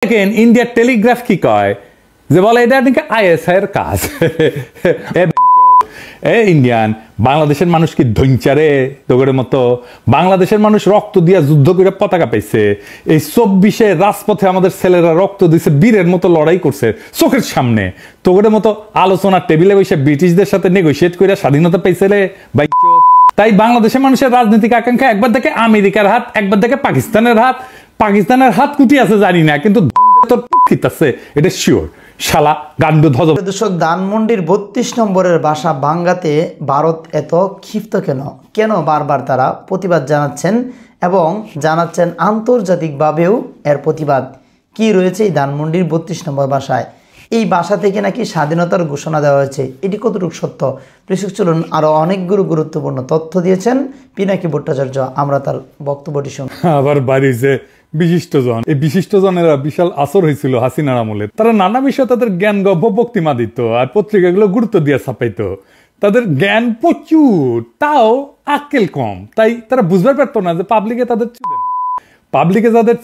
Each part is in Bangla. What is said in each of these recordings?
দেখেন ইন্ডিয়ার টেলিগ্রাফ কি কয় যে বলে এটা নাকি আইএসআই এর কাজ। ইন্ডিয়ান বাংলাদেশের মানুষ কি ধৈঞ্চারে তোগের মতো? বাংলাদেশের মানুষ রক্ত দিয়া যুদ্ধ করে পতাকা পাইছে। এই 24-এ রাজপথে আমাদের ছেলেরা রক্ত দিছে, বীরের মতো লড়াই করছে চোখের সামনে। তোগের মতো আলোচনার টেবিলে বসে ব্রিটিশদের সাথে নেগোশিয়েট করে স্বাধীনতা পাইছে রে ভাই। তাই বাংলাদেশের মানুষের রাজনৈতিক আকাঙ্ক্ষা একবার দেখে আমেরিকার হাত, একবার দেখে পাকিস্তানের হাত। পাকিস্তানের হাত কুটি আছে জানি না, কিন্তু আছে এটা শিওর। শালা গান্ডু ধ্বজ। দর্শক, ধানমন্ডির 32 নম্বরের বাসা ভাঙ্গাতে ভারত এত ক্ষিপ্ত কেন? কেন বারবার তারা প্রতিবাদ জানাচ্ছেন এবং জানাচ্ছেন আন্তর্জাতিকভাবেও এর প্রতিবাদ কি রয়েছে এই ধানমন্ডির 32 নম্বর বাসায়? এই বাসা থেকে নাকি স্বাধীনতার ঘোষণা দেওয়া হয়েছে, এটি কতটুকু সত্য? প্রেক্ষক চলুন, আরো অনেকগুলো গুরুত্বপূর্ণ তথ্য দিয়েছেন পিনাকি ভট্টাচার্য, আমরা তার বক্তব্যটি শুনি। আবার বাড়িছে বিশিষ্টজন। এই বিশিষ্টজনেরা বিশাল আসর হয়েছিল হাসিনার আমলে। তারা নানা বিষয়ে তাদের জ্ঞান গব্য বক্তিমা দিত আর পত্রিকাগুলো গুরুত্ব দিয়ে ছাপাইতো। তাদের জ্ঞান প্রচুর, তাও আক্কেল কম। তাই তারা বুঝতে পারতো না যে পাবলিকে তাদের পাবলিকে যাদের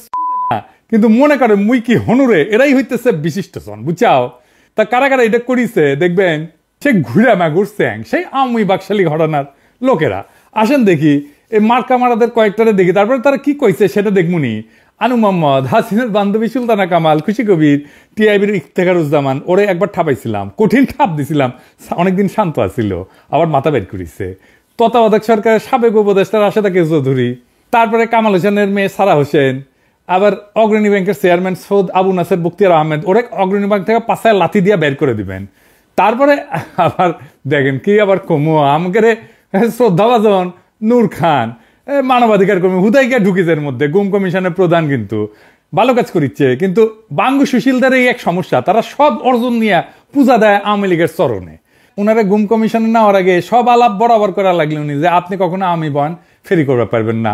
না, কিন্তু মনে করে মুই কি হনুরে, এরাই হইতেছে বিশিষ্টজন, বুঝাও? তা কারা কারা এটা করিছে দেখবেন, সে ঘুরে ঘুরছে সেই আমি বাকশালী ঘটনার লোকেরা। আসেন দেখি এই মার্কা মারাদের কয়েকটারে দেখি, তারপরে তারা কি কইছে সেটা দেখমুনি। আনু মোহাম্মদ, হাসিনার বান্ধবী সুলতানা কামাল, খুশি কবির, টিআইবির ইফতেখারুজ্জামান, ওরে একবার ঠাপাইছিলাম, কঠিন ঠাপ দিছিলাম, অনেকদিন শান্ত আছিল, আবার মাথা বের করিছে। তত্ত্বাবধায়ক সরকারের সাবেক উপদেষ্টা রাশেদা চৌধুরী, তারপরে কামাল হোসেনের মেয়ে সারা হোসেন, আবার অগ্রণী ব্যাংকের চেয়ারম্যান সৌদ আবু নাসের বখতিয়ার আহমেদ, ওরে অগ্রণী ব্যাংক থেকে পাশায় লাথি দিয়ে বের করে দিবেন। তারপরে আবার দেখেন কি আবার কমু আমাকে শ্রদ্ধাভাজন নূর খান, মানবাধিকার কর্মী, হুদাইকা ঢুকিজের মধ্যে গুম কমিশনের প্রধান, কিন্তু ভালো কাজ করিচ্ছে। কিন্তু বাঙ্গু সুশীলদের এই এক সমস্যা, তারা সব অর্জন নিয়ে পূজা দেয় আওয়ামী লীগের চরণে। ওনারা গুম কমিশনে নেওয়ার আগে সব আলাপ বরাবর করা লাগলো উনি যে আপনি কখনো আমি বন ফেরি করতে পারবেন না,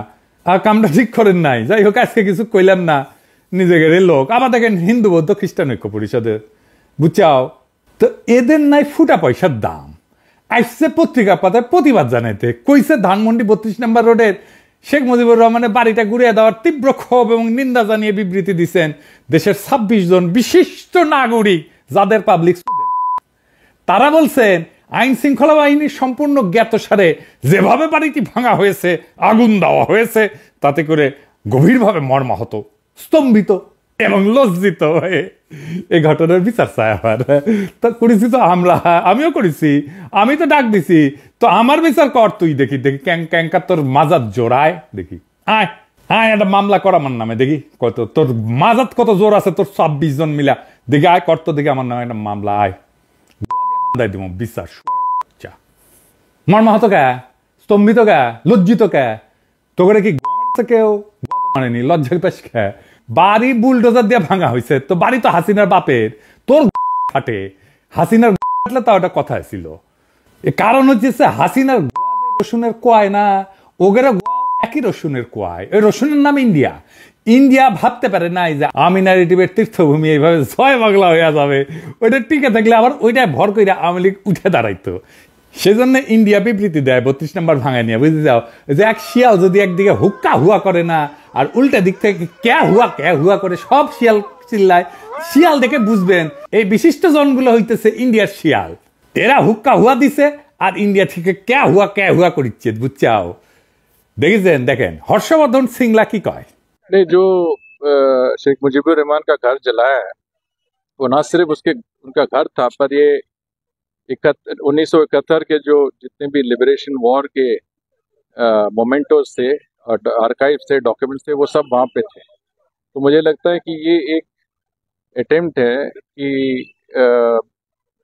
আর কামটা ঠিক করেন নাই। যাই হোক, আজকে কিছু কইলাম না, নিজেদের লোক। আবার দেখেন হিন্দু বৌদ্ধ খ্রিস্টান ঐক্য পরিষদের, বুঝাও তো এদের নাই ফুটা পয়সার দাম। আসছে পত্রিকা পাতায় প্রতিবাদ জানাইতে, কইছে ধানমন্ডি 32 নম্বর রোডের শেখ মুজিবুর রহমানের বাড়িটা ঘুরিয়ে দেওয়ার তীব্র ক্ষোভ এবং নিন্দা জানিয়ে বিবৃতি দিচ্ছেন দেশের 26 জন বিশিষ্ট নাগরিক, যাদের পাবলিক তারা বলছেন আইন শৃঙ্খলা বাহিনীর সম্পূর্ণ জ্ঞাতসারে যেভাবে বাড়িটি ভাঙা হয়েছে, আগুন দেওয়া হয়েছে, তাতে করে গভীরভাবে মর্মাহত, স্তম্ভিত এবং লজ্জিত হয়ে এই ঘটনার বিচার চায়। আবার তা করেছি তো আমরা, আমিও করেছি, আমি তো ডাক দিছি, তো আমার বিচার কর তুই। দেখি দেখি ক্যাঙ্কার তোর মাজাত জোড়ায়, দেখি আয় আয় একটা মামলা কর আমার নামে, দেখি কত তোর মাজাত কত জোর আছে, তোর 26 জন মিলা, দেখি আয় কর তো, দেখি আমার নামে একটা মামলা, আয় দিব বিচার। মর্মাহত কে, স্তম্ভিত কে, লজ্জিত কে? তোকে কি কেউ মানেনি? লজ্জা পেশ কে? বাড়ি বুলডোজার দিয়ে ভাঙা হয়েছে, তো বাড়ি তো হাসিনার বাপের, তোর খাটে হাসিনার খাটলে তাও একটা কথা ছিল। কারণ হচ্ছে হাসিনার রসুনের কোয়ায় না, ওগের একই রসুনের কোয়ায়। ওই রসুনের নাম ইন্ডিয়া। ইন্ডিয়া ভাবতে পারে নাই যে আমি ন্যারেটিভের তীর্থভূমি এইভাবে জয় বাংলা হয়ে যাবে। ওইটা টিকে থাকলে আবার ওইটা ভর করে আওয়ামী লীগ উঠে দাঁড়াইতো। সেজন্য ইন্ডিয়া বিবৃতি দেয় 32 নম্বর ভাঙায় নিয়ে, বুঝতে যাও যে এক শিয়াল যদি একদিকে হুক্কা হুয়া করে না, আর উল্টা দিক থেকে ক্যা হুয়া করে সব শিয়াল চিল্লায়, শিয়াল দেখে বুঝবেন এই বিশিষ্ট জনগুলো হইতেছে ইন্ডিয়ার শিয়াল। এরা হুক্কা হুয়া দিছে আর ইন্ডিয়া থেকে ক্যা হুয়া করিচ্ছে, বুঝছাও? দেখেছেন? দেখেন হর্ষবর্ধন সিংলা কি কয়। जो शेख मुजीबुर रहमान का घर जलाया है, वो ना सिर्फ उनका घर था, पर ये 1971 के जो जितने भी लिबरेशन वॉर के मोमेंटोज थे, आर्काइव थे, डॉक्यूमेंट्स थे, वो सब वहाँ पे थे। तो मुझे लगता है कि ये एक अटेम्प्ट है कि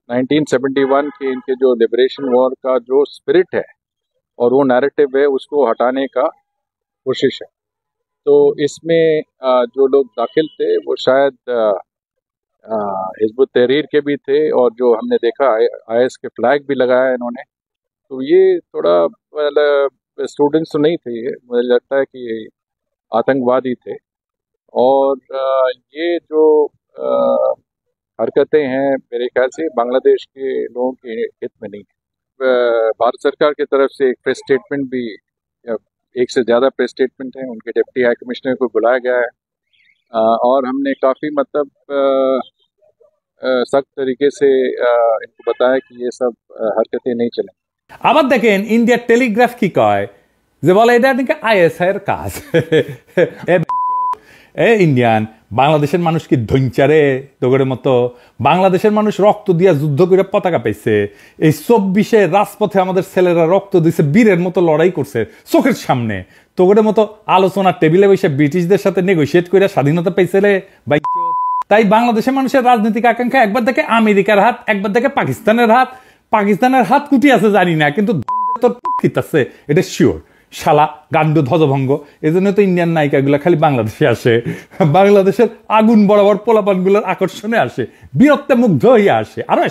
1971 के इनके जो लिबरेशन वॉर का जो स्पिरिट है और वो नैरेटिव है, उसको हटाने का कोशिश है। तो इसमें जो लोग दाखिल थे वो शायद हिजबुत तहरीर के भी थे, और जो हमने देखा आईएस के फ्लैग भी लगाया इन्होंने। तो ये थोड़ा मतलब स्टूडेंट्स तो नहीं थे, ये मुझे लगता है कि आतंकवादी थे। और ये जो हरकतें हैं, मेरे ख्याल से बांग्लादेश के लोगों के हित में नहीं है। भारत सरकार की तरफ से एक प्रेस स्टेटमेंट भी, एक से ज़्यादा प्रेस स्टेटमेंट हैं, उनके डिप्टी हाई कमिश्नर को बुलाया गया है, और हमने काफ़ी मतलब सख्त तरीके से इनको बताया कि ये सब हरकतें नहीं चलें। আবার দেখেন ইন্ডিয়ার টেলিগ্রাফ কি কয়, যে বলে এটা নাকি আইএসআই এর কাজ। এ ইন্ডিয়ান, বাংলাদেশের মানুষ কি ধৈঞ্চারে তোগের মতো? বাংলাদেশের মানুষ রক্ত দিয়া যুদ্ধ করে পতাকা পাইছে। এই 24-এ রাজপথে আমাদের ছেলেরা রক্ত দিছে, বীরের মতো লড়াই করছে চোখের সামনে। তোগের মতো আলোচনার টেবিলে বসে ব্রিটিশদের সাথে নেগোসিয়েট করে স্বাধীনতা পাইছে রে ভাই। তাই বাংলাদেশের মানুষের রাজনৈতিক আকাঙ্ক্ষা একবার দেখে আমেরিকার হাত, একবার দেখে পাকিস্তানের হাত। পাকিস্তানের হাত কুটি আছে জানি না, কিন্তু তোর পক্ষিত আছে এটা শিওর। শালা গান্ডু ধ্বজভঙ্গ। এই জন্য তো ইন্ডিয়ান নায়িকাগুলো খালি বাংলাদেশে আসে, বাংলাদেশের আগুন বরাবর পোলাপানগুলোর আকর্ষণে আসে, বীরত্বে মুগ্ধ হইয়া আসে। আরো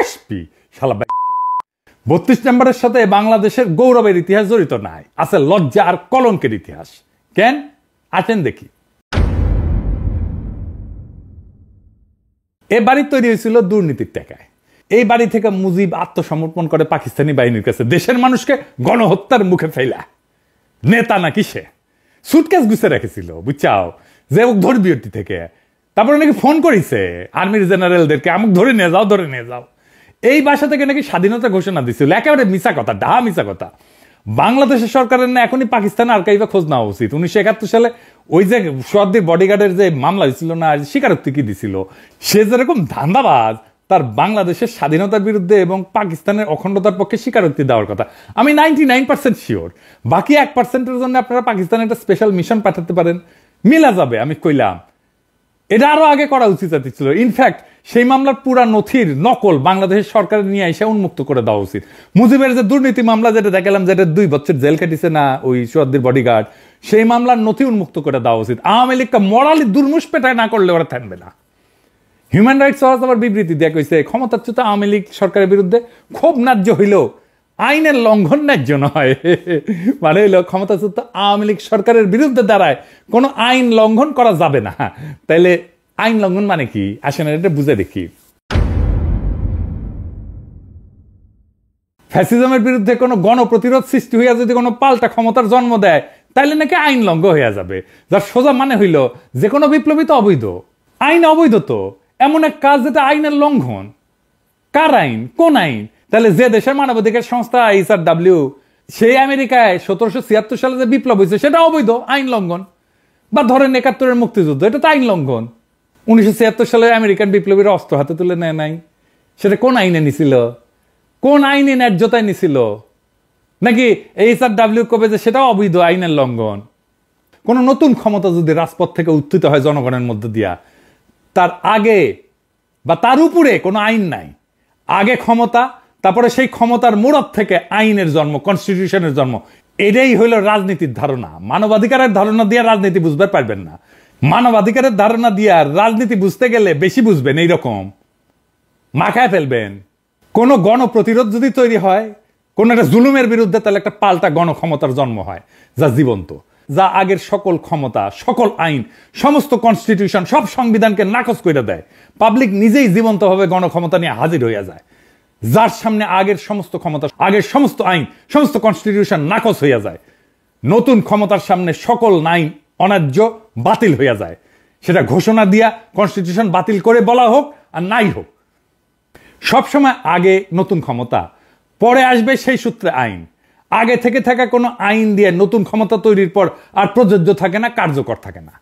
আসবি শালা। 32 নম্বরের সাথে বাংলাদেশের গৌরবের ইতিহাস জড়িত নাই, আছে লজ্জা আর কলঙ্কের ইতিহাস। কেন আছেন দেখি। এ বাড়ি তৈরি হয়েছিল দুর্নীতির টাকায়। এই বাড়ি থেকে মুজিব আত্মসমর্পণ করে পাকিস্তানি বাহিনীর কাছে, দেশের মানুষকে গণহত্যার মুখে ফেলা। নেতা নাকি সে সুটকেস গুছে রেখেছিল বুঝছাও, যে ধর্মীয়টি থেকে। তারপরে নাকি ফোন করেছে আর্মির জেনারেলদেরকে, আমাকে ধরে নিয়ে যাও। এই বাসা থেকে নাকি স্বাধীনতা ঘোষণা দিছিল। একেবারে মিছা কথা, ডাহা মিছা কথা। বাংলাদেশের সরকারের না এখনই পাকিস্তানের আর্কাইভে খোঁজ নেওয়া উচিত। 1971 সালে ওই যে সোহাদ্দির বডিগার্ডের যে মামলা হয়েছিল না, স্বীকারোক্তি কি দিছিল, সে যেরকম ধান্দাবাজ, তার বাংলাদেশের স্বাধীনতার বিরুদ্ধে এবং পাকিস্তানের অখণ্ডতার পক্ষে স্বীকারোক্তি দেওয়ার কথা। আমি 99% শিওর। বাকি 1%-এর জন্য আপনারা পাকিস্তানে একটা স্পেশাল মিশন পাঠাতে পারেন, মিলা যাবে। আমি কইলাম এটা আরো আগে করা উচিত ছিল। ইনফ্যাক্ট সেই মামলার পুরা নথির নকল বাংলাদেশের সরকারের নিয়ে এসে উন্মুক্ত করে দেওয়া উচিত। মুজিবের যে দুর্নীতি মামলা যেটা দেখালাম, যেটা 2 বছর জেল কাটিছে না ওই সোহাদ্দির বডিগার্ড, সেই মামলার নথি উন্মুক্ত করে দেওয়া উচিত। আওয়ামী লীগকে মরালি দুর্মুষ পেটায় না করলে ওরা থাকবে না। হিউম্যান রাইটস ওয়াচ আবার বিবৃতি দেয়া কইছে, ক্ষমতাচ্যুত আওয়ামী লীগ সরকারের বিরুদ্ধে ক্ষোভ ন্যায্য হইলেও আইনের লঙ্ঘন ন্যায্য নয়। মানে হইল ক্ষমতাচ্যুত আওয়ামী লীগ সরকারের বিরুদ্ধে দাঁড়ায় কোনো আইন লঙ্ঘন করা যাবে না। তাইলে আইন লঙ্ঘন মানে কি আসেন এটা বুঝে দেখি। ফ্যাসিজমের বিরুদ্ধে কোনো গণপ্রতিরোধ সৃষ্টি হইয়া যদি কোনো পাল্টা ক্ষমতার জন্ম দেয়, তাইলে নাকি আইন লঙ্ঘন হইয়া যাবে। যার সোজা মানে হইল যে কোনো বিপ্লবী তো অবৈধ, আইন অবৈধ। তো এমন এক কাজ যেটা আইনের লঙ্ঘন। কার আইন? কোন আইন? তাহলে যে দেশের মানবাধিকার সংস্থা HRW, সেই আমেরিকায় 1776 সালে যে বিপ্লব হয়েছে সেটা অবৈধ, আইন লঙ্ঘন। বা ধরেন 71-এর মুক্তিযুদ্ধ, এটা তো আইন লঙ্ঘন। 1976 সালে আমেরিকান বিপ্লবীরা অস্ত্র হাতে তুলে নেয় নাই, সেটা কোন আইনে নিছিল? কোন আইনে ন্যায্যতায় নিছিল? নাকি HRW কবে যে সেটাও অবৈধ, আইনের লঙ্ঘন? কোন নতুন ক্ষমতা যদি রাজপথ থেকে উত্থিত হয় জনগণের মধ্য দিয়া, তার আগে বা তার উপরে কোনো আইন নাই। আগে ক্ষমতা, তারপরে সেই ক্ষমতার মুরাদ থেকে আইনের জন্ম, কনস্টিটিউশনের জন্ম। এটাই হইল রাজনীতির ধারণা। মানবাধিকারের ধারণা দিয়ে রাজনীতি বুঝতে পারবেন না। মানবাধিকারের ধারণা দিয়ে রাজনীতি বুঝতে গেলে বেশি বুঝবেন, এইরকম মাখায় ফেলবেন। কোন গণপ্রতিরোধ যদি তৈরি হয় কোন একটা জুলুমের বিরুদ্ধে, তাহলে একটা পাল্টা গণক্ষমতার জন্ম হয়, যা জীবন্ত, যা আগের সকল ক্ষমতা, সকল আইন, সমস্ত কনস্টিটিউশন, সব সংবিধানকে নাকচ করে দেয়। পাবলিক নিজেই জীবন্তভাবে গণক্ষমতা নিয়ে হাজির হইয়া যায়, যার সামনে আগের সমস্ত ক্ষমতা, আগের সমস্ত আইন, সমস্ত কনস্টিটিউশন নাকচ হইয়া যায়। নতুন ক্ষমতার সামনে সকল আইন অন্যায্য, বাতিল হইয়া যায়। সেটা ঘোষণা দিয়া কনস্টিটিউশন বাতিল করে বলা হোক আর নাই হোক, সবসময় আগে নতুন ক্ষমতা, পরে আসবে সেই সূত্রে আইন। আগে থেকে থাকা কোনো আইন দিয়ে নতুন ক্ষমতা তৈরির পর আর প্রযোজ্য থাকে না, কার্যকর থাকে না।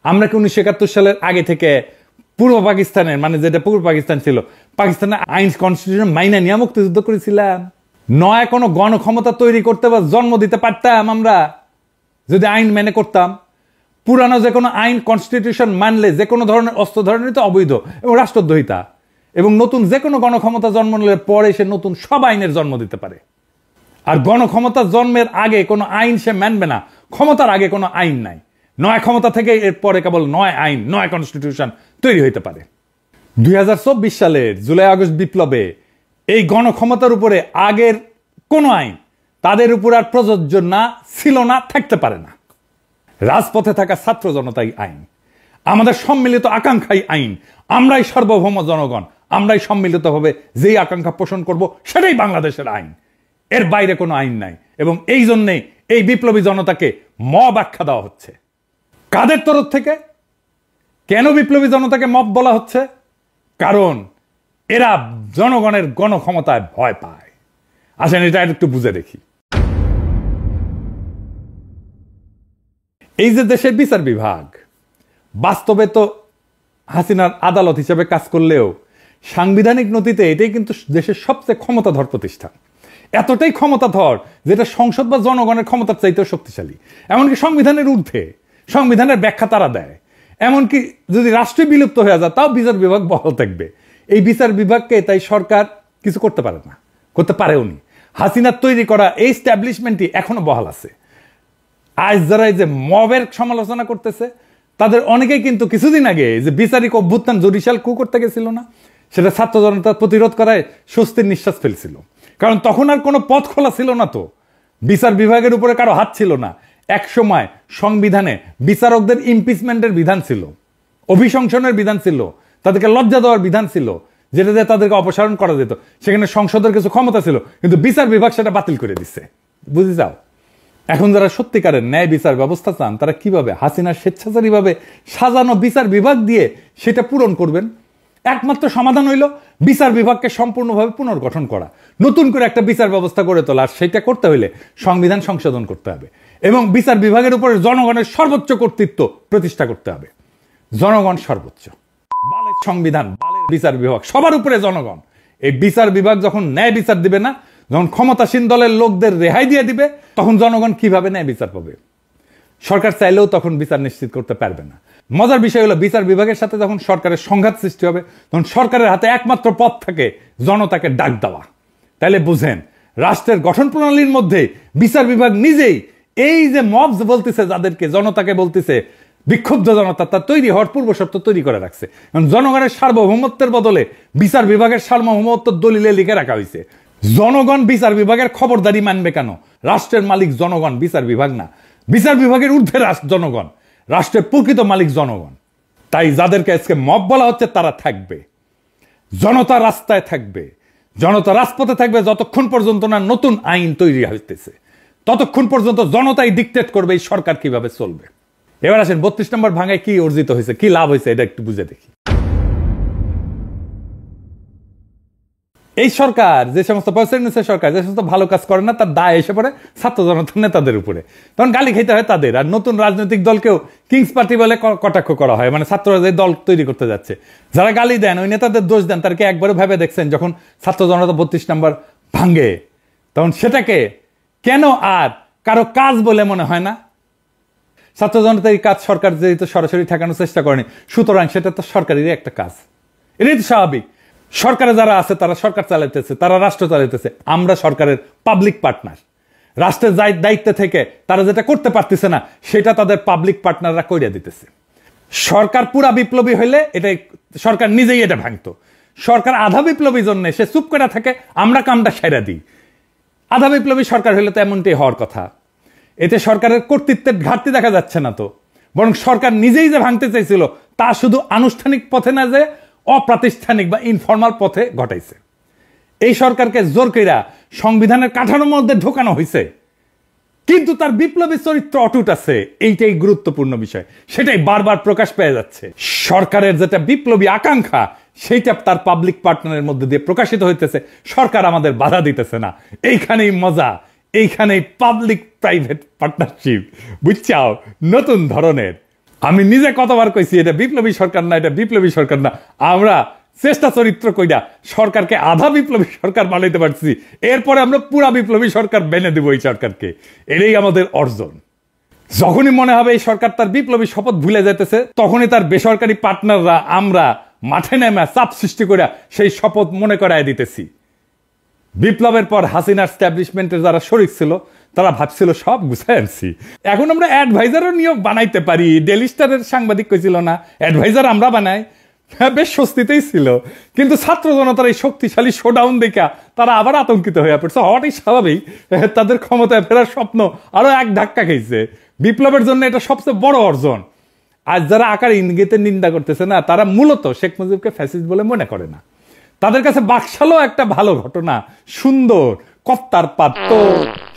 আমরা কি 1971 সালের আগে থেকে পূর্ব পাকিস্তানের, মানে যেটা পূর্ব পাকিস্তান ছিল, পাকিস্তানের আইন কনস্টিটিউশন মাইনা নিয়ে মুক্তিযুদ্ধ করেছিলাম? নয় কোনো গণক্ষমতা তৈরি করতে বা জন্ম দিতে পারতাম আমরা যদি আইন মেনে করতাম? পুরানো যে কোনো আইন কনস্টিটিউশন মানলে যে কোনো ধরনের অস্ত্র ধরনের তো অবৈধ এবং রাষ্ট্রদ্রোহিতা। এবং নতুন যে কোনো গণক্ষমতা জন্ম নিলে পরে সে নতুন সব আইনের জন্ম দিতে পারে। আর গণক্ষমতা জন্মের আগে কোনো আইন সে মানবে না। ক্ষমতার আগে কোনো আইন নাই। নয় ক্ষমতা থেকে এর পরে কেবল নয় আইন, নয় কনস্টিটিউশন তৈরি হইতে পারে। 2024 সালের জুলাই আগস্ট বিপ্লবে এই গণক্ষমতার উপরে আগের কোন আইন তাদের উপর আর প্রযোজ্য না, ছিল না, থাকতে পারে না। রাজপথে থাকা ছাত্র জনতাই আইন, আমাদের সম্মিলিত আকাঙ্ক্ষাই আইন। আমরাই সার্বভৌম জনগণ, আমরাই সম্মিলিতভাবে যেই আকাঙ্ক্ষা পোষণ করব সেটাই বাংলাদেশের আইন। এর বাইরে কোনো আইন নাই। এবং এই জন্যেই এই বিপ্লবী জনতাকে মব আখ্যা দেওয়া হচ্ছে। কাদের তরফ থেকে? কেন বিপ্লবী জনতাকে মব বলা হচ্ছে? কারণ এরা জনগণের গণক্ষমতায় ভয় পায়। আসেন এটা একটু বুঝে দেখি। এই যে দেশের বিচার বিভাগ, বাস্তবে তো হাসিনার আদালত হিসেবে কাজ করলেও সাংবিধানিক নথিতে এটাই কিন্তু দেশের সবচেয়ে ক্ষমতাধর প্রতিষ্ঠান। এতটাই ক্ষমতাধর যেটা সংসদ বা জনগণের ক্ষমতার চাইতেও শক্তিশালী। এমনকি সংবিধানের ঊর্ধ্বে, সংবিধানের ব্যাখ্যা তারা দেয়। এমনকি যদি রাষ্ট্রই বিলুপ্ত হয়ে যায় তাও বিচার বিভাগ বহাল থাকবে। এই বিচার বিভাগকে তাই সরকার কিছু করতে পারে না, করতে পারেও নি। হাসিনার তৈরি করা এই স্ট্যাবলিশমেন্টই এখনো বহাল আছে। আজ যারা এই যে মবের সমালোচনা করতেছে তাদের অনেকেই কিন্তু কিছুদিন আগে যে বিচারিক অভ্যুত্থান জুডিশিয়াল কু করতে গেছিল না, সেটা ছাত্র জনতা প্রতিরোধ করায় স্বস্তির নিঃশ্বাস ফেলছিল। কারণ তখন আর কোনো পথ খোলা ছিল না, তো বিচার বিভাগের উপরে কারো হাত ছিল না। এক সময় সংবিধানে বিচারকদের ইমপিচমেন্টের বিধান ছিল, অভিশংসনের বিধান ছিল, তাদেরকে লজ্জা দেওয়ার বিধান ছিল, যেটা দিয়ে তাদেরকে অপসারণ করা যেত। সেখানে সংসদের কিছু ক্ষমতা ছিল, কিন্তু বিচার বিভাগ সেটা বাতিল করে দিচ্ছে। বুঝে যাও, এখন যারা সত্যিকারের ন্যায় বিচার ব্যবস্থা চান তারা কিভাবে হাসিনার স্বেচ্ছাচারীভাবে সাজানো বিচার বিভাগ দিয়ে সেটা পূরণ করবেন? একমাত্র সমাধান হইল বিচার বিভাগকে সম্পূর্ণভাবে পুনর্গঠন করা, নতুন করে একটা বিচার ব্যবস্থা গড়ে তোলা। আর সেটা করতে হইলে সংবিধান সংশোধন করতে হবে এবং বিচার বিভাগের উপরে জনগণের সর্বোচ্চ কর্তৃত্ব প্রতিষ্ঠা করতে হবে। জনগণ সর্বোচ্চ, বালের সংবিধান, বালের বিচার বিভাগ, সবার উপরে জনগণ। এই বিচার বিভাগ যখন ন্যায় বিচার দিবে না, যখন ক্ষমতাসীন দলের লোকদের রেহাই দিয়ে দিবে, তখন জনগণ কিভাবে ন্যায় বিচার পাবে? সরকার চাইলেও তখন বিচার নিশ্চিত করতে পারবে না। মজার বিষয় হলো বিচার বিভাগের সাথে যখন সরকারের সংঘাত সৃষ্টি হবে তখন সরকারের হাতে একমাত্র পথ থাকে জনতাকে ডাক দেওয়া। তাইলে বুঝেন, রাষ্ট্রের গঠন প্রণালীর মধ্যে বিচার বিভাগ নিজেই এই যে মবস বলতেছে, যাদেরকে জনতাকে বলতেছে বিক্ষুব্ধ জনতা, তার তৈরি হওয়ার পূর্ব শর্ত তৈরি করে রাখছে। জনগণের সার্বভৌমত্বের বদলে বিচার বিভাগের সার্বভৌমত্ব দলিলে লিখে রাখা হয়েছে। জনগণ বিচার বিভাগের খবরদারি মানবে কেন? রাষ্ট্রের মালিক জনগণ, বিচার বিভাগ না। বিচার বিভাগের ঊর্ধ্বে জনগণ, রাষ্ট্রের প্রকৃত মালিক জনগণ। তাই যাদেরকে আজকে মব বলা হচ্ছে তারা থাকবে, জনতা রাস্তায় থাকবে, জনতা রাজপথে থাকবে যতক্ষণ পর্যন্ত না নতুন আইন তৈরি হইতেছে, ততক্ষণ পর্যন্ত জনতাই ডিক্টেট করবে এই সরকার কিভাবে চলবে। এবার আসেন 32 নম্বর ভাঙায় কি অর্জিত হয়েছে, কি লাভ হয়েছে, এটা একটু বুঝে দেখি। এই সরকার, যে সমস্ত সরকার যে সমস্ত ভালো কাজ করে না, তার দায় এসে পড়ে ছাত্র জনতার নেতাদের উপরে। তখন গালি খেতে হয় তাদের। আর নতুন রাজনৈতিক দলকেও কিংস পার্টি বলে কটাক্ষ করা হয়। মানে ছাত্ররা যে দল তৈরি করতে যাচ্ছে, যারা গালি দেন, ওই নেতাদের দোষ দেন, তারকে একবারও ভেবে দেখছেন যখন ছাত্র জনতা 32 নম্বর ভাঙে তখন সেটাকে কেন আর কারো কাজ বলে মনে হয় না? ছাত্র জনতার এই কাজ সরকার যেহেতু সরাসরি ঠেকানোর চেষ্টা করেনি, সুতরাং সেটা তো সরকারেরই একটা কাজ। এটাই তো স্বাভাবিক। সরকারে যারা আছে তারা সরকার চালাইতেছে, তারা রাষ্ট্র চালাইতেছে। আমরা সরকারের পাবলিক পার্টনার। রাষ্ট্রের দায়িত্বে থেকে তারা যেটা করতে পারতেছে না সেটা তাদের পাবলিক পার্টনাররা কইরা দিতেছে। সরকার পুরা বিপ্লবী হইলে এটা সরকার নিজেই এটা ভাঙতো। সরকার আধা বিপ্লবী জন্য সে চুপ করে থাকে, আমরা কামটা সেরা দিই। আধা বিপ্লবী সরকার হইলে তো এমনটাই হওয়ার কথা। এতে সরকারের কর্তৃত্বের ঘাটতি দেখা যাচ্ছে না তো, বরং সরকার নিজেই যে ভাঙতে চাইছিল তা শুধু আনুষ্ঠানিক পথে না যে অপ্রাতিষ্ঠানিক বা ইনফর্মাল পথে ঘটাইছে। এই সরকারকে জোর কইরা সংবিধানের কাঠামোর মধ্যে ঢোকানো হয়েছে, কিন্তু তার বিপ্লবী চরিত্র অটুট আছে। এইটাই গুরুত্বপূর্ণ বিষয়, সেটাই বারবার প্রকাশ পেয়ে যাচ্ছে। সরকারের যেটা বিপ্লবী আকাঙ্ক্ষা সেইটা তার পাবলিক পার্টনারের মধ্যে দিয়ে প্রকাশিত হইতেছে। সরকার আমাদের বাধা দিতেছে না। এইখানেই মজা, এইখানেই পাবলিক প্রাইভেট পার্টনারশিপ, বুঝছাও, নতুন ধরনের। আমি নিজে কতবার কইছি এটা বিপ্লবী সরকার না, এটা বিপ্লবী সরকার না। আমরা চেষ্টা চরিত্র কইরা সরকারকে আধা বিপ্লবী সরকার বানাইতে পারছি, এরপরে আমরা পুরা বিপ্লবী সরকার বেনে দেব এই সরকারকে। এটাই আমাদের অর্জন। যখনই মনে হবে এই সরকার তার বিপ্লবী শপথ ভুলে যেতেছে, তখনই তার বেসরকারি পার্টনাররা আমরা মাঠে নেমে চাপ সৃষ্টি করে সেই শপথ মনে করায় দিতেছি। বিপ্লবের পর হাসিনার স্ট্যাবলিশমেন্টের যারা শরিক ছিল তারা ভাবছিল সব গুছায় আনছি, এখন আমরা অ্যাডভাইজারও নিয়োগ বানাইতে পারি। ডেইলি স্টারের সাংবাদিক কইছিল না, অ্যাডভাইজার আমরা বানাই। বেশ স্বস্তিতেই ছিল। কিন্তু ছাত্র জনতার এই শক্তিশালী শোডাউন দেখা তারা আবার আতঙ্কিত হয়ে পড়ছে। হওয়াটাই স্বাভাবিক। তাদের ক্ষমতায় ফেরার স্বপ্ন আরো এক ধাক্কা খেয়েছে। বিপ্লবের জন্য এটা সবচেয়ে বড় অর্জন। আজ যারা আকার ইঙ্গিতে নিন্দা করতেছে না, তারা মূলত শেখ মুজিবকে ফ্যাসিস্ট বলে মনে করে না। তাদের কাছে বাকশালও একটা ভালো ঘটনা, সুন্দর। কত্তার পাদ তো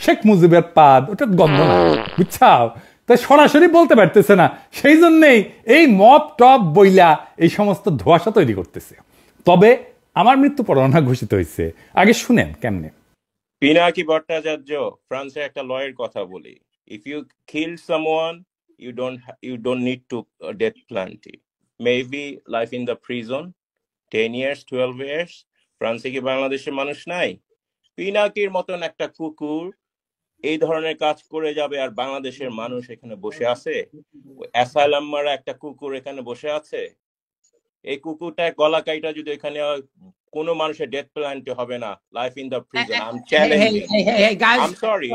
শেখ মুজিবের পাদ, ওটা গন্ধ না, বুঝছাও। তাই সরাসরি বলতে পারতেছে না, সেই জন্যেই এই মব টপ বইলা এই সমস্ত ধোঁয়াশা তৈরি করতেছে। তবে আমার মৃত্যু পরোয়ানা ঘোষিত হয়েছে, আগে শুনেন কেমনে। পিনাকি ভট্টাচার্য, ফ্রান্সের একটা লয়ের কথা বলি, if you kill someone you don't need to death penalty, maybe life in the prison 10 years 12 years। ফ্রান্সে কি বাংলাদেশের মানুষ নাই? পিনাকির মতন একটা কুকুর এই ধরনের কাজ করে যাবে আর বাংলাদেশের মানুষ এখানে বসে আছে? অ্যাসাইলাম মারা একটা কুকুর এখানে বসে আছে, এই কুকুরটা গলা কাইটা যদি এখানে কোনো মানুষের ডেথ পেনাল্টি হবে না, life in the prison. I am challenging, I am sorry.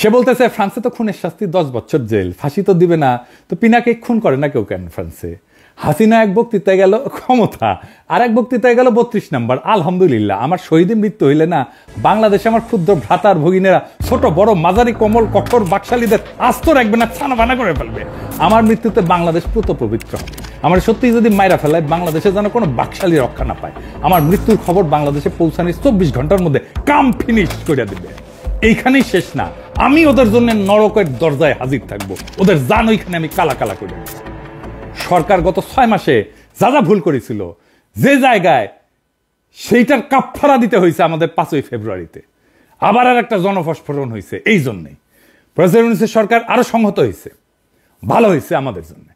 সে বলতেছে ফ্রান্সে তো খুনের শাস্তি 10 বছর জেল, ফাঁসি তো দিবে না, তো পিনাকে খুন করে না কেউ কেন ফ্রান্সে? হাসিনা এক বক্তৃতায় গেল ক্ষমতা, আর এক বক্তৃতায় গেল 32 নম্বর। আলহামদুলিল্লাহ, আমার শহীদের মৃত্যু হইলে না বাংলাদেশে আমার ক্ষুদ্র ভ্রাতার ভগিনেরা ছোট বড় মাঝারি কোমল কঠোর বাকশালীদের আস্ত রাখবে না, ছানা বানা করে ফেলবে। আমার মৃত্যুতে বাংলাদেশ পুত পবিত্র হবে। আমার সত্যি যদি মাইরা ফেলায় বাংলাদেশে যেন কোনো বাকশালী রক্ষা না পায়। আমার মৃত্যুর খবর বাংলাদেশে পৌঁছানোর 24 ঘন্টার মধ্যে কাম ফিনিশ করে দিবে। এইখানেই শেষ না, আমি ওদের জন্য নরকের দরজায় হাজির থাকবো, ওদের জান ওইখানে আমি কালা কালা করে দেব। সরকার গত 6 মাসে যা যা ভুল করেছিল যে জায়গায়, সেইটার কাফফারা দিতে হয়েছে আমাদের 5ই ফেব্রুয়ারিতে। আবার আর একটা জনফস্ফোরণ হয়েছে। এই জন্যই প্রেসিডেন্ট সরকার আরো সংহত হয়েছে, ভালো হয়েছে আমাদের জন্য।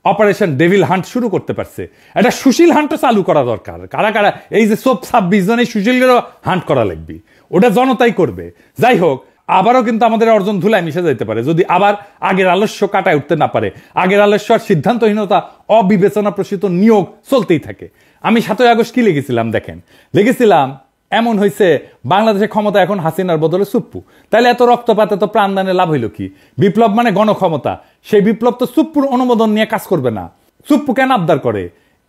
অপারেশন ডেভিল হান্ট শুরু করতে পারছে, একটা সুশীল হান্টও চালু করা দরকার। কারা কারা এই যে সব 26 জন এই সুশীলেরও হান্ট করা লাগবে, ওটা জনতাই করবে। যাই হোক, আবারও কিন্তু আমাদের অর্জন ধুলায় মিশে যেতে পারে যদি আবার আগের আলস্য কাটায় উঠতে না পারে। আগের আলস্য আর সিদ্ধান্তহীনতা, অবিবেচনা প্রসূত নিয়োগ চলতেই থাকে। আমি 7ই আগস্ট কি লিখেছিলাম দেখেন, লিখেছিলাম এমন হয়েছে বাংলাদেশে ক্ষমতা এখন হাসিনার বদলে সুপ্পু। তাহলে এত রক্তপাত এত প্রাণদানে লাভ হইল কি? বিপ্লব মানে গণক্ষমতা, সেই বিপ্লব তো সুপ্পুর অনুমোদন নিয়ে কাজ করবে না। সুপ্পু কেন আবদার করে?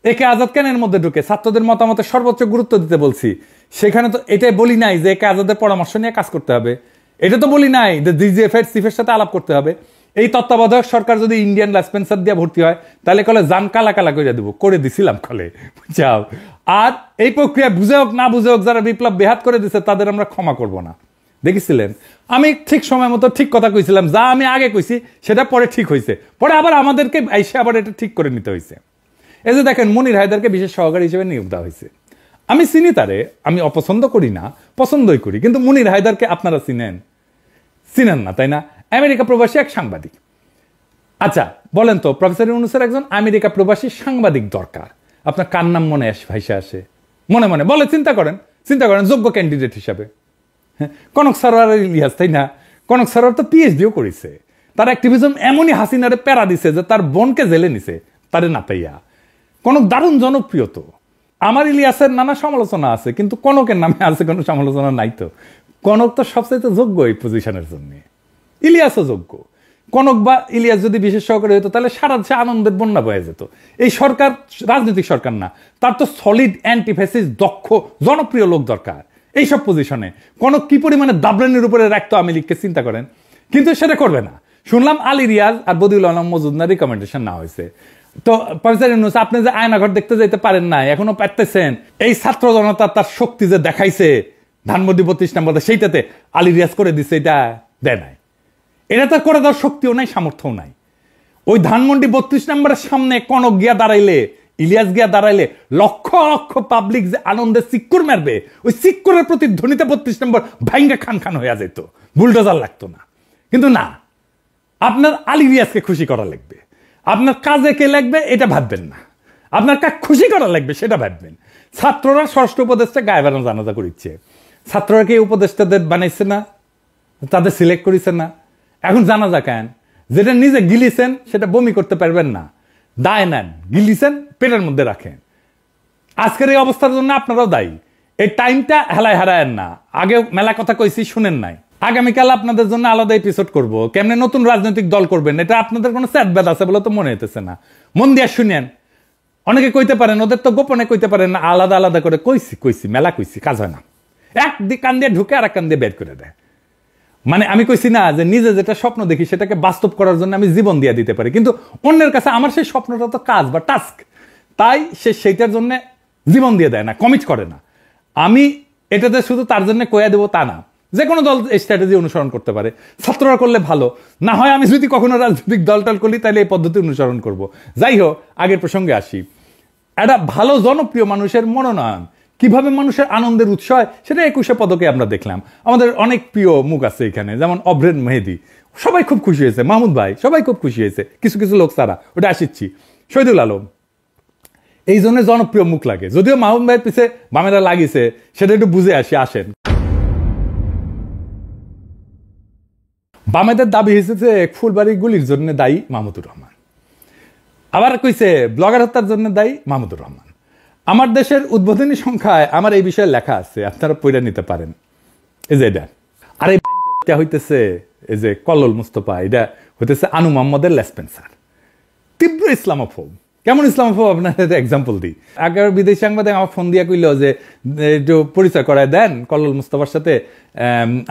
একে আজাদ কেন এর মধ্যে ঢুকে? ছাত্রদের মতামতে সর্বোচ্চ গুরুত্ব দিতে বলছি, সেখানে তো এটাই বলি নাই যে একে আজাদের পরামর্শ নিয়ে কাজ করতে হবে। এটা তো বলি নাই যে ডিজিএফ এর চিফের সাথে আলাপ করতে হবে। এই তত্ত্বাবধায়ক সরকার যদি ইন্ডিয়ান লাইসপেন্সার দিয়ে ভর্তি হয় তাহলে কলে জান কালা কালা করে দেবো, করে দিছিলাম কলে, বুঝাও। আর এই প্রক্রিয়া বুঝে হোক না বুঝে হোক যারা বিপ্লব বেহাত করে দিচ্ছে তাদের আমরা ক্ষমা করব না। দেখেছিলেন আমি ঠিক সময় মতো ঠিক কথা কইছিলাম, যা আমি আগে কইছি সেটা পরে ঠিক হয়েছে, পরে আবার আমাদেরকে এসে আবার এটা ঠিক করে নিতে হয়েছে। এই যে দেখেন মনির হায়দারকে বিশেষ সহকারী হিসেবে নিয়োগ দেওয়া হয়েছে। আমি চিনি তারে, আমি অপছন্দ করি না, পছন্দই করি, কিন্তু মনির হায়দারকে আপনারা চিনেন না তাই না? আমেরিকা প্রবাসী এক সাংবাদিক। আচ্ছা বলেন তো, প্রফেসর ইউনূসের একজন আমেরিকা প্রবাসী সাংবাদিক দরকার, আপনার কার নাম মনে ভাইসা আসে? মনে মনে বলে চিন্তা করেন যোগ্য ক্যান্ডিডেট হিসাবে। কনক সারোয়ার ইলিয়াস, তাই না? কনক সারোয়ার তো পিএইচডিও করেছে। তার অ্যাক্টিভিজম এমনই হাসিনারে প্যারা দিছে যে তার বোনকে জেলে নিছে তারে না পাইয়া। কনক দারুণ জনপ্রিয়। তো আমার ইলিয়াসের নানা সমালোচনা আছে, কিন্তু কনকের নামে আছে কোনো সমালোচনা নাই। তো কনক তো সবচাইতে যোগ্য এই পজিশনের জন্য, ইলিয়াসও যোগ্য। কনক বা ইলিয়াস যদি বিশেষ সহকারী হতো তাহলে সারা দেশে আনন্দের বন্যা বয়ে যেত। এই সরকার রাজনৈতিক সরকার না, তার তো সলিড অ্যান্টিফেসিস দক্ষ জনপ্রিয় লোক দরকার এইসব পজিশনে। কনক কি পরিমাণে দাবরানির উপরে রাখতো আওয়ামী লীগকে চিন্তা করেন, কিন্তু সেটা করবে না। শুনলাম আলী রিয়াজ আর বদিউল আলম মজুমদার রিকমেন্ডেশন না হয়েছে। তো প্রফেসর ইউনূস, আপনি যে আয়নাঘর দেখতে যাইতে পারেন না, এখনো পারতেছেন। এই ছাত্র জনতা তার শক্তি যে দেখাইছে ধানমন্ডি 32 নম্বরে, সেইটাতে আলী রিয়াজ করে দিচ্ছে, এটা দেয় নাই। এটা তো করে দেওয়ার শক্তিও নাই, সামর্থ্যও নাই। ওই ধানমন্ডি 32 নম্বরের সামনে কনক গিয়া দাঁড়াইলে, ইলিয়াস গিয়া দাঁড়াইলে লক্ষ লক্ষ পাবলিক যে আনন্দে চিক্কুর মারবে, ওই চিক্কুরের প্রতিধ্বনিতে 32 নম্বর ভাইঙ্গা খান খান হয়ে যেত, বুলডোজার লাগতো না। কিন্তু না, আপনার আলী রিয়াজকে খুশি করা লাগবে, আপনার কাজে কে লাগবে এটা ভাববেন না, আপনার কাজ খুশি করা লাগবে সেটা ভাববেন। ছাত্ররা ষষ্ঠ উপদেষ্টা গায়ে বানানো জানাজা করিচ্ছে, ছাত্ররা কি উপদেষ্টাদের বানাইছে না, তাদের সিলেক্ট করেছে না? এখন জানাজা কেন? যেটা নিজে গিলিছেন সেটা বমি করতে পারবেন না, দায় নেন, গিলিছেন পেটের মধ্যে রাখেন। আজকের এই অবস্থার জন্য আপনারাও দায়ী। এই টাইমটা হেলায় হারায়েন না। আগে মেলা কথা কইছি, শুনেন নাই। আগামীকাল আপনাদের জন্য আলাদা এপিসোড করব, কেমনে নতুন রাজনৈতিক দল করবেন। এটা আপনাদের কোনো স্যাটব্যাড আছে বলে তো মনে হইতেছে না। মন দিয়া শুনেন। অনেকে কইতে পারেন, ওদের তো গোপনে কইতে পারেন না, আলাদা আলাদা করে কইছি মেলা কইছি, কাজ হয় না। এক কান দিয়ে ঢুকে আর এক কান দিয়ে বের করে দেয়। মানে আমি কইছি না যে নিজে যেটা স্বপ্ন দেখি সেটাকে বাস্তব করার জন্য আমি জীবন দিয়ে দিতে পারি, কিন্তু অন্যের কাছে আমার সেই স্বপ্নটা তো কাজ বা টাস্ক, তাই সে সেইটার জন্য জীবন দিয়ে দেয় না, কমিট করে না। আমি এটাতে শুধু তার জন্য কয়া দেবো তা না, যে কোনো দল এই স্ট্র্যাটেজি অনুসরণ করতে পারে, ছাত্ররা করলে ভালো, না হয় আমি যদি কখনো রাজনৈতিক দলটাল করি তাহলে এই পদ্ধতি অনুসরণ করব। যাই হোক, আগের প্রসঙ্গে আসি। একটা ভালো জনপ্রিয় মানুষের মনোনয়ন কিভাবে মানুষের আনন্দের উৎস হয় সেটা 21শে পদকে আমরা দেখলাম। আমাদের অনেক প্রিয় মুখ আছে এখানে, যেমন অভ্রেন মেহেদি, সবাই খুব খুশি হয়েছে, মাহমুদ ভাই সবাই খুব খুশি হয়েছে, কিছু কিছু লোক তারা, ওটা আসিচ্ছি। শহীদুল আলম এই জন্য জনপ্রিয় মুখ লাগে, যদিও মাহমুদ ভাইয়ের পিছে বামেরা লাগিয়েছে, সেটা একটু বুঝে আসেন। বামেদের দাবি হয়েছে যে ফুলবাড়ি গুলির জন্য দায়ী মাহমুদুর রহমান, আবার কইছে ব্লগার হত্যার জন্য দায়ী মাহমুদুর রহমান। আমার দেশের উদ্বোধনী সংখ্যায় আমার এই বিষয়ে লেখা আছে, আপনারা পড়ে নিতে পারেন। এই যে এটা, আর এটা হইতেছে এই যে কল্লোল মুস্তফা, এটা হইতেছে আনু মোহাম্মদের লেসপেন্সার, তীব্র ইসলামোফোব। কেমন ইসলামোফোব আপনার এক্সাম্পল দিই। আগের বিদেশি সাংবাদিক আমার ফোন দিয়া কইল যে একটু পরিচয় করায় দেন কল্লোল মুস্তফার সাথে,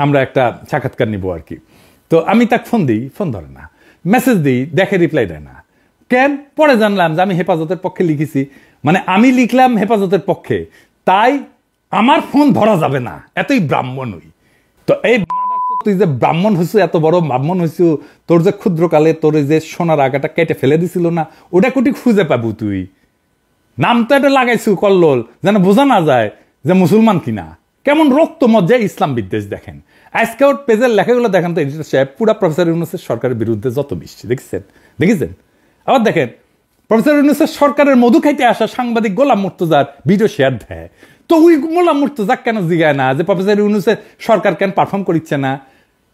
আমরা একটা সাক্ষাৎকার নিব আর কি। তো আমি তাকে ফোন দিই, ফোন ধরে না, মেসেজ দিই, দেখে রিপ্লাই দেয় না। কেন? পরে জানলাম যে আমি হেফাজতের পক্ষে লিখেছি, মানে আমি লিখলাম হেফাজতের পক্ষে, তাই আমার ফোন ধরা যাবে না, এতই ব্রাহ্মণ হই। তো এই তুই যে ব্রাহ্মণ হইছু, এত বড় ব্রাহ্মণ হইছু, তোর যে ক্ষুদ্রকালে তোর যে সোনার আগাটা কেটে ফেলে দিছিল না, ওটা কুটি খুঁজে পাবো তুই? নাম তো এটা লাগাইছু কল্লোল, যেন বোঝা না যায় যে মুসলমান কিনা। কেমন রক্ত মজ্জায় ইসলাম বিদ্বেষ দেখেন। আজকে ওর পেজের লেখাগুলো দেখেন তো, এডিটর সাহেব পুরা প্রফেসর ইউনূসের সরকারের বিরুদ্ধে যত বৃষ্টি দেখেছেন। আবার দেখেন প্রফেসর ইউনূসের সরকারের মধু খাইতে আসা সাংবাদিক গোলাম মুর্তজার ভিডিও শেয়ার দেয়, তো ওই গোলাম মুর্তজা কেন জিগায় না যে প্রফেসর ইউনূসের সরকার কেন পারফর্ম করিচ্ছে না?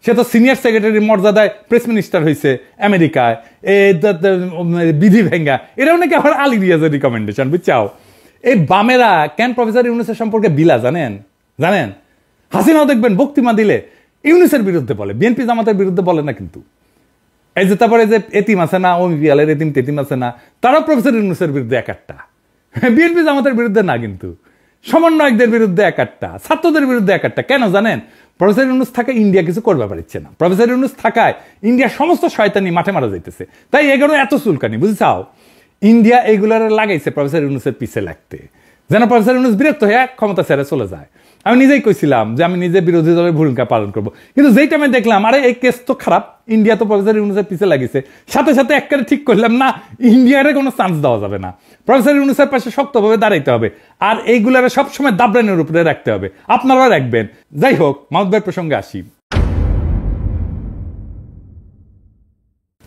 সে তো সিনিয়র সেক্রেটারি মর্যাদায় প্রেস মিনিস্টার হয়েছে আমেরিকায়, বিধি ভেঙ্গা, এরাও নাকি আমার আলী রিয়াজের রিকমেন্ডেশন, বুঝছাও? এই বামেরা কেন প্রফেসর ইউনূসের সম্পর্কে বিলা জানেন? হাসিনাও দেখবেন বক্তৃতা দিলে ইউনূসের বিরুদ্ধে বলে, বিএনপি জামাতের বিরুদ্ধে বলে না। কিন্তু এই যে তারপরে যে এতিম আছে না, ওমিপিয়ালের এতিম তেতিম আছে না, তারাও প্রফেসর ইউনূসের বিরুদ্ধে এক একটা, বিএনপি জামাতের বিরুদ্ধে না, কিন্তু সমন্বয়কদের বিরুদ্ধে এক একটা, ছাত্রদের বিরুদ্ধে এক একটা। কেন জানেন? প্রফেসর ইউনূস থাকায় ইন্ডিয়া কিছু করতে পারছে না, প্রফেসর ইউনূস থাকায় ইন্ডিয়া সমস্ত শয়তানি মাঠে মারা যাইতেছে, তাই এগুলো এত চুলকানি, বুঝছাও? ইন্ডিয়া এইগুলার লাগাইছে প্রফেসর ইউনূসের পিছে লাগতে, যেন প্রফেসর ইউনূস বিরক্ত হয়ে ক্ষমতা ছেড়ে চলে যায়। আমি নিজেই কইছিলাম যে আমি নিজে বিরোধী দলের ভূমিকা পালন করবো, কিন্তু যেই টাইমে দেখলাম আরে এই কেস তো খারাপ, ইন্ডিয়া তো প্রফেসর ইউনূসের পিছে লাগিয়েছে, সাথে সাথে একবারে ঠিক করলাম না, ইন্ডিয়ারে কোনো চান্স দেওয়া যাবে না, প্রফেসর ইউনূসের পাশে শক্তভাবে দাঁড়াইতে হবে, আর এইগুলারে সবসময় দাবরানের উপরে রাখতে হবে। আপনারা রাখবেন। যাই হোক, মাহমুদ ভাইয়ের প্রসঙ্গে আসি।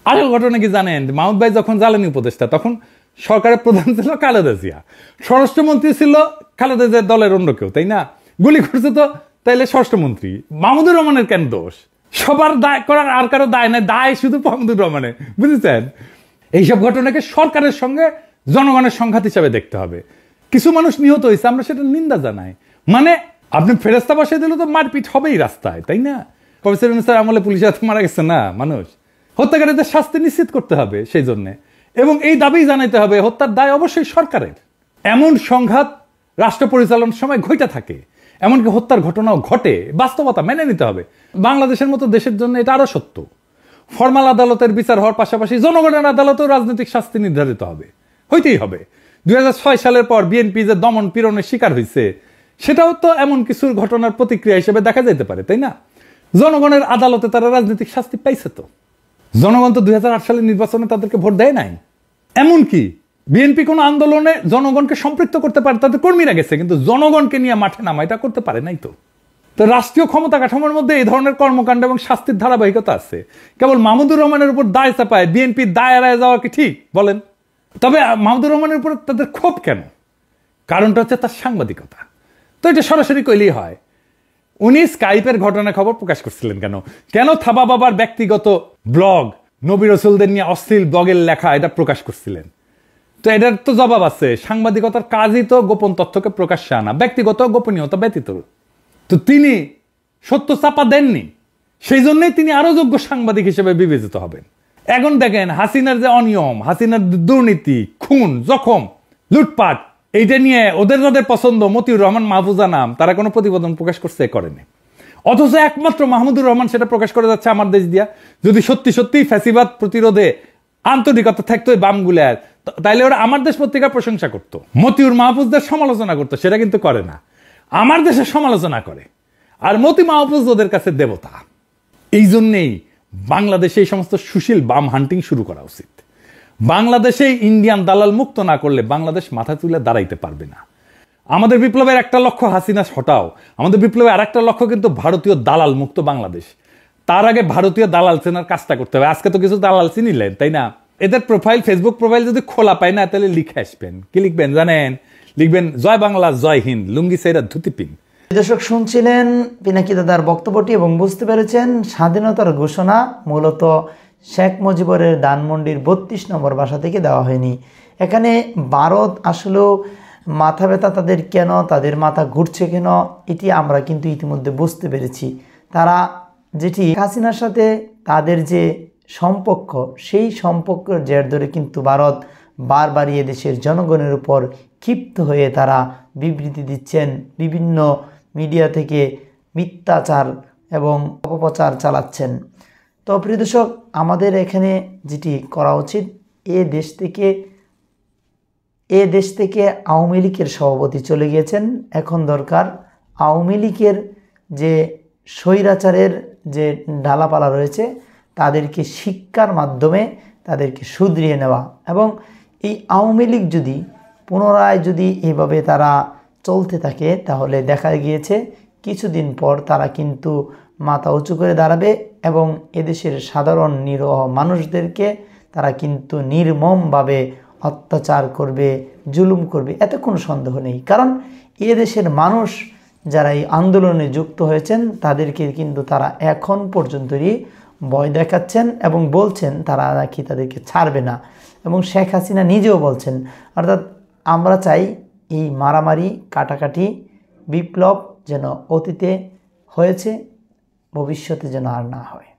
আরেক ঘটনা কি জানেন? মাহমুদ ভাই যখন জ্বালানি উপদেষ্টা, তখন সরকারের প্রধান ছিল খালেদা জিয়া, স্বরাষ্ট্রমন্ত্রী ছিল খালেদা জিয়ার দলের অন্য কেউ, তাই না? গুলি করছে তো তাইলে স্বরাষ্ট্রমন্ত্রী। মাহমুদুর রহমানের কেন দোষ? সবার দায় করার আর কারো দায় নাই, দায় শুধু মাহমুদুর রহমানের, বুঝেছেন? এইসব ঘটনাকে সরকারের সঙ্গে জনগণের সংঘাত হিসাবে দেখতে হবে। কিছু মানুষ নিহত হয়েছে, আমরা সেটা নিন্দা জানাই, মানে আপনি ফেরেস্তা বসিয়ে দিলে তো মারপিট হবেই রাস্তায়, তাই না? প্রফেসর ইউনূসের আমলে পুলিশের হাতে মারা গেছে না মানুষ, হত্যাকারীদের শাস্তি নিশ্চিত করতে হবে সেই জন্য, এবং এই দাবি জানাইতে হবে হত্যার দায় অবশ্যই সরকারের। এমন সংঘাত রাষ্ট্র পরিচালনার সময় ঘটে থাকে, এমনকি হত্যার ঘটনাও ঘটে, বাস্তবতা মেনে নিতে হবে। বাংলাদেশের মতো দেশের জন্য এটা আরো সত্য। ফরমাল আদালতের বিচার হওয়ার পাশাপাশি জনগণের আদালতেও রাজনৈতিক শাস্তি নির্ধারিত হবে, হইতেই হবে। 2006 সালের পর বিএনপি যে দমন পীড়নের শিকার হয়েছে, সেটাও তো এমন কিছু ঘটনার প্রতিক্রিয়া হিসেবে দেখা যেতে পারে, তাই না? জনগণের আদালতে তারা রাজনৈতিক শাস্তি পাইছে তো। জনগণ তো 2008 সালের নির্বাচনে তাদেরকে ভোট দেয় নাই। এমনকি বিএনপি কোনো আন্দোলনে জনগণকে সম্পৃক্ত করতে পারে, তাদের কর্মীরা গেছে, কিন্তু জনগণকে নিয়ে মাঠে নামা এটা করতে পারে নাই তো। তো রাষ্ট্রীয় ক্ষমতা কাঠামোর মধ্যে এই ধরনের কর্মকাণ্ড এবং শাস্তির ধারাবাহিকতা আছে। কেবল মাহমুদুর রহমানের উপর দায় চাপায় বিএনপি দায় এড়ায় যাওয়া কি ঠিক বলেন? তবে মাহমুদুর রহমানের উপর তাদের ক্ষোভ কেন? কারণটা হচ্ছে তার সাংবাদিকতা। তো এটা সরাসরি কইলেই হয়। উনি স্কাইপের ঘটনা খবর প্রকাশ করছিলেন কেন? কেন থাবা বাবার ব্যক্তিগত ব্লগ, নবী রাসূলদের নিয়ে অশ্লীল ব্লগের লেখা এটা প্রকাশ করছিলেন? তো এটার তো জবাব আছে। সাংবাদিকতার কাজই তো গোপন তথ্যকে প্রকাশ্যে আনা, ব্যক্তিগত গোপনীয়তা ব্যতীত। তো তিনি সত্য চাপা দেননি, সেই জন্যই তিনি আরো যোগ্য সাংবাদিক হিসেবে বিবেচিত হবেন। এখন দেখেন হাসিনার যে অনিয়ম, হাসিনার দুর্নীতি, খুন, জখম, লুটপাট, এইটা নিয়ে ওদের যাদের পছন্দ, মতিউর রহমান, মাহফুজা নাম, তারা কোনো প্রতিবেদন প্রকাশ করছে? করেনি। অথচ একমাত্র মাহমুদুর রহমান সেটা প্রকাশ করে যাচ্ছে আমার দেশ দিয়া। যদি সত্যি সত্যি ফ্যাসিবাদ প্রতিরোধে আন্তরিকতা থাকতো এই বামগুলার, তাইলে ওরা আমার দেশ পত্রিকার প্রশংসা করতো, মতিউর মাহফুজদের সমালোচনা করতো, সেটা কিন্তু করে না। আমার দেশের সমালোচনা করে। আর মতি মাহফুজ ওদের কাছে দেবতা। এই জন্যেই বাংলাদেশে এই সমস্ত সুশীল বাম হান্টিং শুরু করা উচিত। বাংলাদেশে ইন্ডিয়ান দালাল মুক্ত না করলে বাংলাদেশ মাথা তুলে দাঁড়াইতে পারবে না। আমাদের বিপ্লবের একটা লক্ষ্য হাসিনা হটাও, আমাদের বিপ্লবের আর একটা লক্ষ্য কিন্তু ভারতীয় দালাল মুক্ত বাংলাদেশ। তার আগে ভারতীয় দালাল চেনার কাজটা করতে হবে। আজকে তো কিছু দালাল চিনিলেন, তাই না? এদের প্রোফাইল, ফেসবুক প্রোফাইল যদি খোলা পায় না, তাহলে লিখে আসবেন। কি লিখবেন জানেন? লিখবেন জয় বাংলা জয় হিন্দ, লুঙ্গি সাইরা ধুতি পিন। দর্শক শুনছিলেন পিনাকি দাদার বক্তব্যটি এবং বুঝতে পেরেছেন স্বাধীনতার ঘোষণা মূলত শেখ মুজিবুরের ধানমন্ডির 32 নম্বর বাসা থেকে দেওয়া হয়নি। এখানে ভারত আসলেও মাথা ব্যথা তাদের কেন, তাদের মাথা ঘুরছে কেন, এটি আমরা কিন্তু ইতিমধ্যে বুঝতে পেরেছি। তারা যেটি হাসিনার সাথে তাদের যে সম্পর্ক, সেই সম্পর্কের জের ধরে কিন্তু ভারত বারবারই দেশের জনগণের উপর ক্ষিপ্ত হয়ে তারা বিবৃতি দিচ্ছেন, বিভিন্ন মিডিয়া থেকে মিথ্যাচার এবং অপপ্রচার চালাচ্ছেন। তো প্রিয় দর্শক, আমাদের এখানে যেটি করা উচিত, এ দেশ থেকে আওয়ামী লীগের সভাপতি চলে গিয়েছেন। এখন দরকার আওয়ামী লীগের যে স্বৈরাচারের যে ডালাপালা রয়েছে তাদেরকে শিক্ষার মাধ্যমে তাদেরকে শুধরিয়ে নেওয়া। এবং এই আওয়ামী লীগ যদি পুনরায় যদি এভাবে তারা চলতে থাকে, তাহলে দেখা গিয়েছে কিছুদিন পর তারা কিন্তু মাথা উঁচু করে দাঁড়াবে এবং এদেশের সাধারণ নিরহ মানুষদেরকে তারা কিন্তু নির্মমভাবে অত্যাচার করবে, জুলুম করবে, এতে কোনো সন্দেহ নেই। কারণ এদেশের মানুষ যারা এই আন্দোলনে যুক্ত হয়েছেন তাদেরকে কিন্তু তারা এখন পর্যন্তই ভয় দেখাচ্ছেন এবং বলছেন তারা নাকি তাদেরকে ছাড়বে না। এবং শেখ হাসিনা নিজেও বলছেন, অর্থাৎ আমরা চাই এই মারামারি, কাটাকাটি, বিপ্লব যেন অতীতে হয়েছে ভবিষ্যতে যেন আর না হয়।